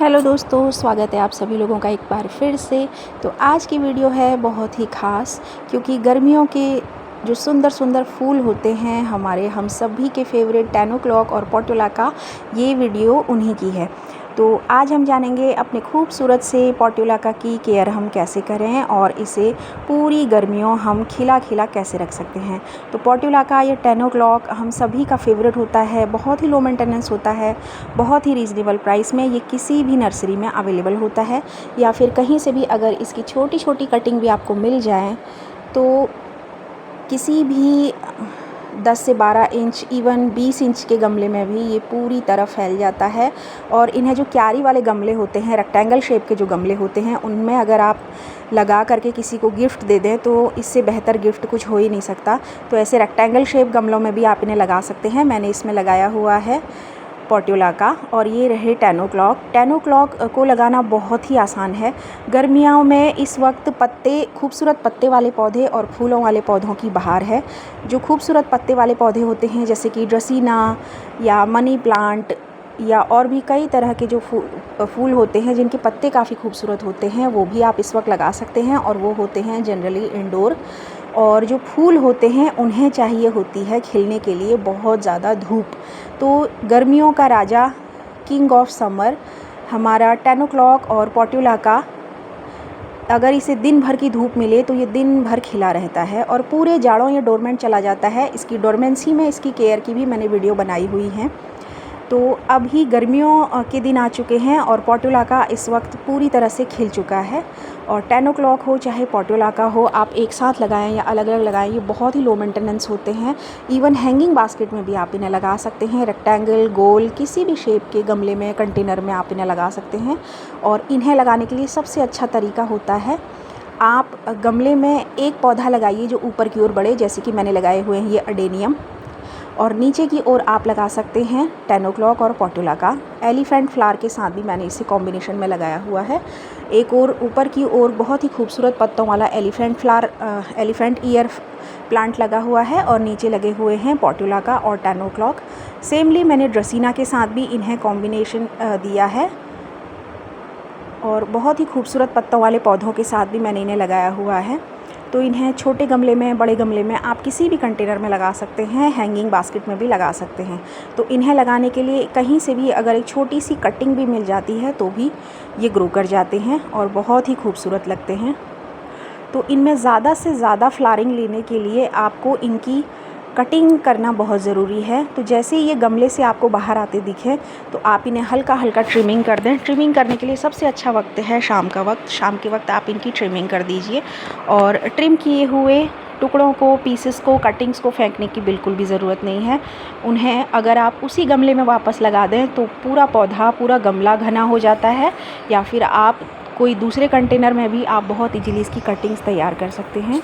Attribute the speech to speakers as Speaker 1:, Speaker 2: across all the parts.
Speaker 1: Hello दोस्तों, स्वागत है आप सभी लोगों का एक बार फिर से। तो आज की वीडियो है बहुत ही ख़ास, क्योंकि गर्मियों के जो सुंदर सुंदर फूल होते हैं हमारे हम सभी के फेवरेट 10 o'clock और पोर्टुला, ये वीडियो उन्हीं की है। तो आज हम जानेंगे अपने खूबसूरत से पोर्टुला की केयर हम कैसे करें और इसे पूरी गर्मियों हम खिला खिला कैसे रख सकते हैं। तो पोर्टुला ये 10 o'clock हम सभी का फेवरेट होता है, बहुत ही लो मेंटेनेंस होता है, बहुत ही रीज़नेबल प्राइस में ये किसी भी नर्सरी में अवेलेबल होता है, या फिर कहीं से भी अगर इसकी छोटी छोटी कटिंग भी आपको मिल जाए तो किसी भी 10 से 12 इंच इवन 20 इंच के गमले में भी ये पूरी तरह फैल जाता है। और इन्हें जो क्यारी वाले गमले होते हैं, रेक्टेंगल शेप के जो गमले होते हैं, उनमें अगर आप लगा करके किसी को गिफ्ट दे दें तो इससे बेहतर गिफ्ट कुछ हो ही नहीं सकता। तो ऐसे रेक्टेंगल शेप गमलों में भी आप इन्हें लगा सकते हैं। मैंने इसमें लगाया हुआ है पोर्टुला और ये रहे 10 o'clock। 10 o'clock को लगाना बहुत ही आसान है। गर्मियों में इस वक्त खूबसूरत पत्ते वाले पौधे और फूलों वाले पौधों की बहार है। जो खूबसूरत पत्ते वाले पौधे होते हैं जैसे कि ड्रेसीना या मनी प्लांट या और भी कई तरह के जो फूल होते हैं जिनके पत्ते काफ़ी खूबसूरत होते हैं, वो भी आप इस वक्त लगा सकते हैं, और वो होते हैं जनरली इंडोर। और जो फूल होते हैं उन्हें चाहिए होती है खिलने के लिए बहुत ज़्यादा धूप। तो गर्मियों का राजा, किंग ऑफ समर, हमारा 10 o'clock और पोर्टुला अगर इसे दिन भर की धूप मिले तो ये दिन भर खिला रहता है, और पूरे जाड़ों ये डोरमेंट चला जाता है। इसकी डोरमेंसी में इसकी केयर की भी मैंने वीडियो बनाई हुई है। तो अभी गर्मियों के दिन आ चुके हैं और पोर्टुला इस वक्त पूरी तरह से खिल चुका है। और 10 o'clock हो चाहे पोर्टुला हो, आप एक साथ लगाएं या अलग अलग लगाएं, ये बहुत ही लो मेंटेनेंस होते हैं। इवन हैंगिंग बास्केट में भी आप इन्हें लगा सकते हैं, रेक्टेंगल, गोल, किसी भी शेप के गमले में, कंटेनर में आप इन्हें लगा सकते हैं। और इन्हें लगाने के लिए सबसे अच्छा तरीका होता है, आप गमले में एक पौधा लगाइए जो ऊपर की ओर बढ़े, जैसे कि मैंने लगाए हुए हैं ये अडेनियम, और नीचे की ओर आप लगा सकते हैं 10 o'clock और पोर्टुला एलिफेंट फ्लावर के साथ भी मैंने इसे कॉम्बिनेशन में लगाया हुआ है। एक और ऊपर की ओर बहुत ही खूबसूरत पत्तों वाला एलिफेंट ईयर प्लांट लगा हुआ है, और नीचे लगे हुए हैं पोर्टुला और 10 o'clock। सेमली मैंने ड्रेसीना के साथ भी इन्हें कॉम्बिनेशन दिया है, और बहुत ही खूबसूरत पत्तों वाले पौधों के साथ भी मैंने इन्हें लगाया हुआ है। तो इन्हें छोटे गमले में, बड़े गमले में, आप किसी भी कंटेनर में लगा सकते हैं, हैंगिंग बास्केट में भी लगा सकते हैं। तो इन्हें लगाने के लिए कहीं से भी अगर एक छोटी सी कटिंग भी मिल जाती है तो भी ये ग्रो कर जाते हैं और बहुत ही खूबसूरत लगते हैं। तो इनमें ज़्यादा से ज़्यादा फ्लावरिंग लेने के लिए आपको इनकी कटिंग करना बहुत ज़रूरी है। तो जैसे ही ये गमले से आपको बाहर आते दिखें तो आप इन्हें हल्का हल्का ट्रिमिंग कर दें। ट्रिमिंग करने के लिए सबसे अच्छा वक्त है शाम का वक्त। शाम के वक्त आप इनकी ट्रिमिंग कर दीजिए, और ट्रिम किए हुए टुकड़ों को, पीसेस को, कटिंग्स को फेंकने की बिल्कुल भी ज़रूरत नहीं है। उन्हें अगर आप उसी गमले में वापस लगा दें तो पूरा पौधा, पूरा गमला घना हो जाता है, या फिर आप कोई दूसरे कंटेनर में भी आप बहुत ईजीली इसकी कटिंग्स तैयार कर सकते हैं।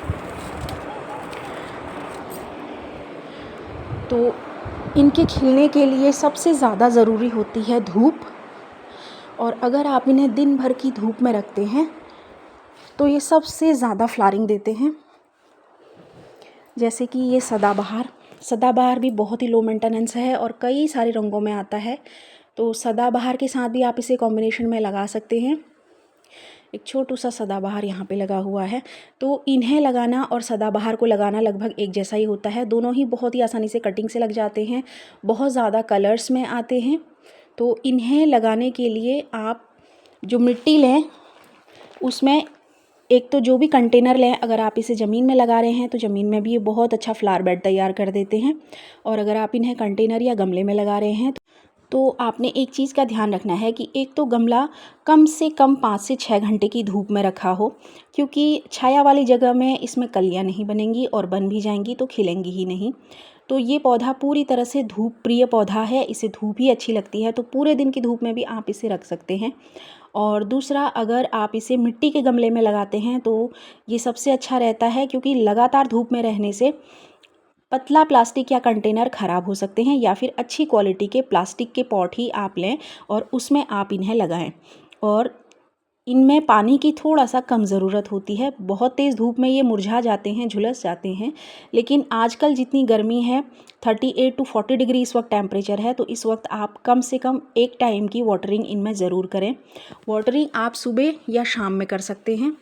Speaker 1: तो इनके खिलने के लिए सबसे ज़्यादा ज़रूरी होती है धूप, और अगर आप इन्हें दिन भर की धूप में रखते हैं तो ये सबसे ज़्यादा फ्लावरिंग देते हैं। जैसे कि ये सदाबहार भी बहुत ही लो मेंटेनेंस है और कई सारे रंगों में आता है। तो सदाबहार के साथ भी आप इसे कॉम्बिनेशन में लगा सकते हैं। एक छोटू सा सदाबहार यहाँ पे लगा हुआ है। तो इन्हें लगाना और सदाबहार को लगाना लगभग एक जैसा ही होता है। दोनों ही बहुत ही आसानी से कटिंग से लग जाते हैं, बहुत ज़्यादा कलर्स में आते हैं। तो इन्हें लगाने के लिए आप जो मिट्टी लें उसमें एक तो जो भी कंटेनर लें, अगर आप इसे ज़मीन में लगा रहे हैं तो ज़मीन में भी ये बहुत अच्छा फ्लावर बेड तैयार कर देते हैं। और अगर आप इन्हें कंटेनर या गमले में लगा रहे हैं तो आपने एक चीज़ का ध्यान रखना है कि एक तो गमला कम से कम 5 से 6 घंटे की धूप में रखा हो, क्योंकि छाया वाली जगह में इसमें कलियां नहीं बनेंगी, और बन भी जाएंगी तो खिलेंगी ही नहीं। तो ये पौधा पूरी तरह से धूप प्रिय पौधा है, इसे धूप ही अच्छी लगती है, तो पूरे दिन की धूप में भी आप इसे रख सकते हैं। और दूसरा, अगर आप इसे मिट्टी के गमले में लगाते हैं तो ये सबसे अच्छा रहता है, क्योंकि लगातार धूप में रहने से पतला प्लास्टिक या कंटेनर ख़राब हो सकते हैं, या फिर अच्छी क्वालिटी के प्लास्टिक के पॉट ही आप लें और उसमें आप इन्हें लगाएं। और इनमें पानी की थोड़ा सा कम ज़रूरत होती है। बहुत तेज़ धूप में ये मुरझा जाते हैं, झुलस जाते हैं। लेकिन आजकल जितनी गर्मी है 38 टू 40 डिग्री इस वक्त टेम्परेचर है, तो इस वक्त आप कम से कम एक टाइम की वाटरिंग इनमें ज़रूर करें। वाटरिंग आप सुबह या शाम में कर सकते हैं।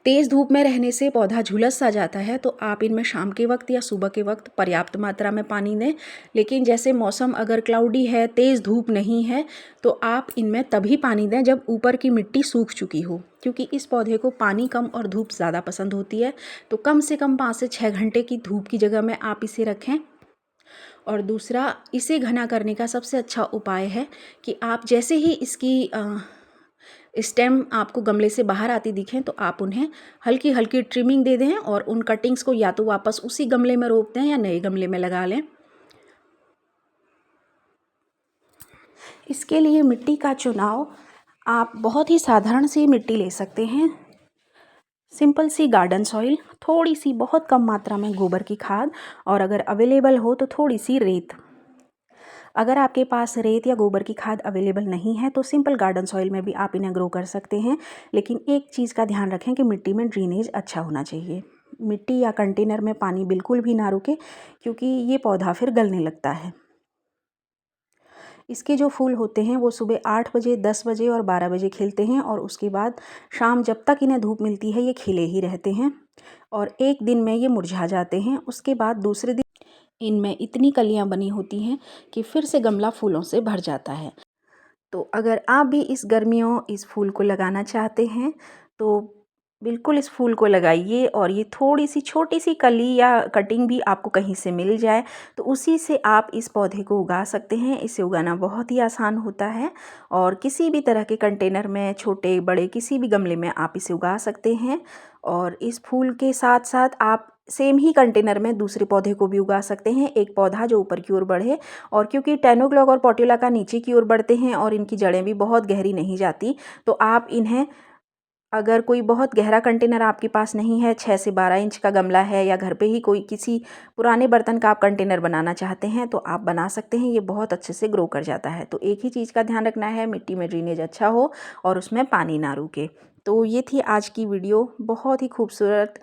Speaker 1: तेज़ धूप में रहने से पौधा झुलस सा जाता है, तो आप इनमें शाम के वक्त या सुबह के वक्त पर्याप्त मात्रा में पानी दें। लेकिन जैसे मौसम अगर क्लाउडी है, तेज़ धूप नहीं है, तो आप इनमें तभी पानी दें जब ऊपर की मिट्टी सूख चुकी हो, क्योंकि इस पौधे को पानी कम और धूप ज़्यादा पसंद होती है। तो कम से कम 5 से 6 घंटे की धूप की जगह में आप इसे रखें। और दूसरा, इसे घना करने का सबसे अच्छा उपाय है कि आप जैसे ही इसकी स्टेम आपको गमले से बाहर आती दिखें, तो आप उन्हें हल्की हल्की ट्रिमिंग दे दें और उन कटिंग्स को या तो वापस उसी गमले में रोप दें या नए गमले में लगा लें। इसके लिए मिट्टी का चुनाव आप बहुत ही साधारण सी मिट्टी ले सकते हैं। सिंपल सी गार्डन सॉइल, थोड़ी सी बहुत कम मात्रा में गोबर की खाद, और अगर अवेलेबल हो तो थोड़ी सी रेत। अगर आपके पास रेत या गोबर की खाद अवेलेबल नहीं है तो सिंपल गार्डन सॉइल में भी आप इन्हें ग्रो कर सकते हैं। लेकिन एक चीज़ का ध्यान रखें कि मिट्टी में ड्रेनेज अच्छा होना चाहिए। मिट्टी या कंटेनर में पानी बिल्कुल भी ना रुके, क्योंकि ये पौधा फिर गलने लगता है। इसके जो फूल होते हैं वो सुबह 8 बजे, 10 बजे और 12 बजे खिलते हैं, और उसके बाद शाम जब तक इन्हें धूप मिलती है ये खिले ही रहते हैं, और एक दिन में ये मुरझा जाते हैं। उसके बाद दूसरे दिन इनमें इतनी कलियां बनी होती हैं कि फिर से गमला फूलों से भर जाता है। तो अगर आप भी इस गर्मियों इस फूल को लगाना चाहते हैं तो बिल्कुल इस फूल को लगाइए, और ये थोड़ी सी छोटी सी कली या कटिंग भी आपको कहीं से मिल जाए तो उसी से आप इस पौधे को उगा सकते हैं। इसे उगाना बहुत ही आसान होता है, और किसी भी तरह के कंटेनर में, छोटे बड़े किसी भी गमले में आप इसे उगा सकते हैं। और इस फूल के साथ साथ आप सेम ही कंटेनर में दूसरे पौधे को भी उगा सकते हैं, एक पौधा जो ऊपर की ओर बढ़े। और क्योंकि टेनोग्लॉग और पोर्टुला का नीचे की ओर बढ़ते हैं और इनकी जड़ें भी बहुत गहरी नहीं जाती, तो आप इन्हें, अगर कोई बहुत गहरा कंटेनर आपके पास नहीं है, 6 से 12 इंच का गमला है, या घर पे ही कोई किसी पुराने बर्तन का आप कंटेनर बनाना चाहते हैं, तो आप बना सकते हैं। ये बहुत अच्छे से ग्रो कर जाता है। तो एक ही चीज़ का ध्यान रखना है, मिट्टी में ड्रेनेज अच्छा हो और उसमें पानी ना रुके। तो ये थी आज की वीडियो, बहुत ही खूबसूरत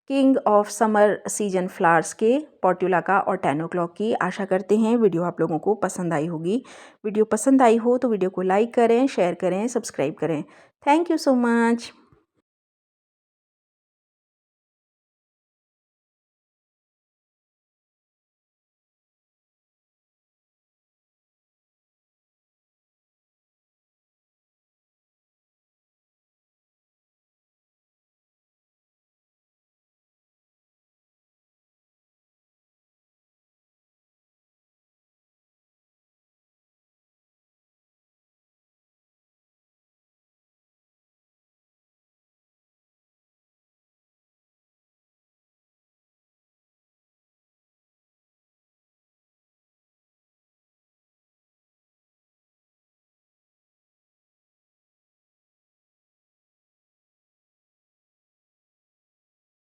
Speaker 1: king of summer season flowers के पोर्टुला का और टेनोग्लॉग की। आशा करते हैं वीडियो आप लोगों को पसंद आई होगी। वीडियो पसंद आई हो तो वीडियो को लाइक करें, शेयर करें, सब्सक्राइब करें। Thank you so much.